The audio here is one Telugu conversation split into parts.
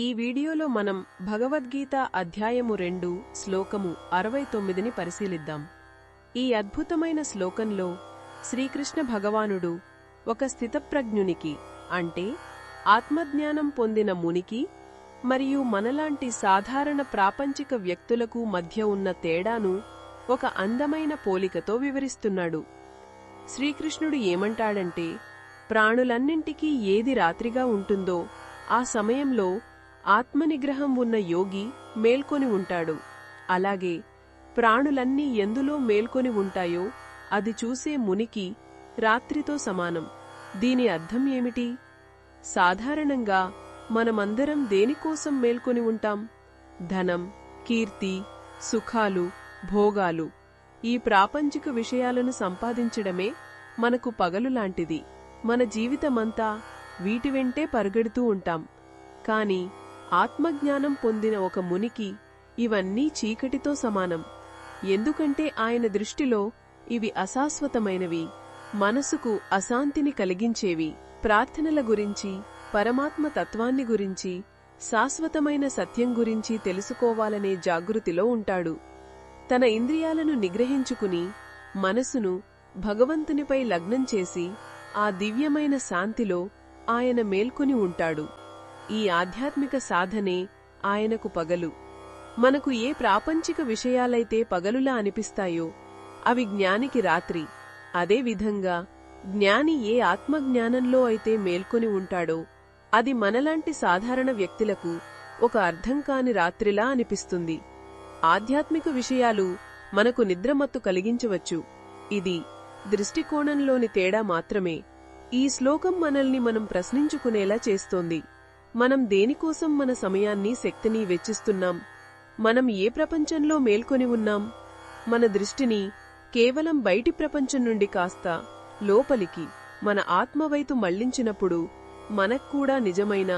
ఈ వీడియోలో మనం భగవద్గీత అధ్యాయము 2 శ్లోకము 69ని పరిశీలిద్దాం. ఈ అద్భుతమైన శ్లోకంలో శ్రీకృష్ణ భగవానుడు ఒక స్థితప్రజ్ఞునికి అంటే ఆత్మజ్ఞానం పొందిన మునికి మరియు మనలాంటి సాధారణ ప్రాపంచిక వ్యక్తులకు మధ్య ఉన్న తేడాను ఒక అందమైన పోలికతో వివరిస్తున్నాడు. శ్రీకృష్ణుడు ఏమంటాడంటే, ప్రాణులన్నింటికీ ఏది రాత్రిగా ఉంటుందో ఆ సమయంలో ఆత్మనిగ్రహం ఉన్న యోగి మేల్కొని ఉంటాడు. అలాగే ప్రాణులన్నీ ఎందులో మేల్కొని ఉంటాయో అది చూసే మునికి రాత్రితో సమానం. దీని అర్థం ఏమిటి? సాధారణంగా మనమందరం దేనికోసం మేల్కొని ఉంటాం? ధనం, కీర్తి, సుఖాలు, భోగాలు, ఈ ప్రాపంచిక విషయాలను సంపాదించడమే మనకు పగలులాంటిది. మన జీవితమంతా వీటి వెంటే పరుగెడుతూ ఉంటాం. కాని ఆత్మజ్ఞానం పొందిన ఒక మునికి ఇవన్నీ చీకటితో సమానం. ఎందుకంటే ఆయన దృష్టిలో ఇవి అశాశ్వతమైనవి, మనసుకు అశాంతిని కలిగించేవి. ప్రార్థనల గురించి, పరమాత్మ తత్వాన్ని గురించి, శాశ్వతమైన సత్యం గురించి తెలుసుకోవాలనే జాగృతిలో ఉంటాడు. తన ఇంద్రియాలను నిగ్రహించుకుని మనసును భగవంతునిపై లగ్నం చేసి ఆ దివ్యమైన శాంతిలో ఆయన మేల్కొని ఉంటాడు. ఈ ఆధ్యాత్మిక సాధనే ఆయనకు పగలు. మనకు ఏ ప్రాపంచిక విషయాలైతే పగలులా అనిపిస్తాయో అవి జ్ఞానికి రాత్రి. అదేవిధంగా జ్ఞాని ఏ ఆత్మజ్ఞానంలో అయితే మేల్కొని ఉంటాడో అది మనలాంటి సాధారణ వ్యక్తులకు ఒక అర్థంకాని రాత్రిలా అనిపిస్తుంది. ఆధ్యాత్మిక విషయాలు మనకు నిద్రమత్తు కలిగించవచ్చు. ఇది దృష్టికోణంలోని తేడా మాత్రమే. ఈ శ్లోకం మనల్ని మనం ప్రశ్నించుకునేలా చేస్తోంది. మనం దేనికోసం మన సమయాన్ని, శక్తిని వెచ్చిస్తున్నాం? మనం ఏ ప్రపంచంలో మేల్కొని ఉన్నాం? మన దృష్టిని కేవలం బయటి ప్రపంచం నుండి కాస్త లోపలికి, మన ఆత్మవైపు మళ్లించినప్పుడు మనక్కూడా నిజమైన,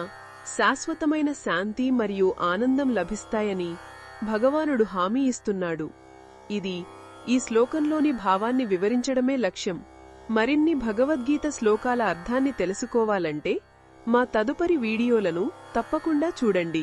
శాశ్వతమైన శాంతి మరియు ఆనందం లభిస్తాయని భగవానుడు హామీ ఇస్తున్నాడు. ఇది ఈ శ్లోకంలోని భావాన్ని వివరించడమే లక్ష్యం. మరిన్ని భగవద్గీత శ్లోకాల అర్థాన్ని తెలుసుకోవాలంటే మా తదుపరి వీడియోలను తప్పకుండా చూడండి.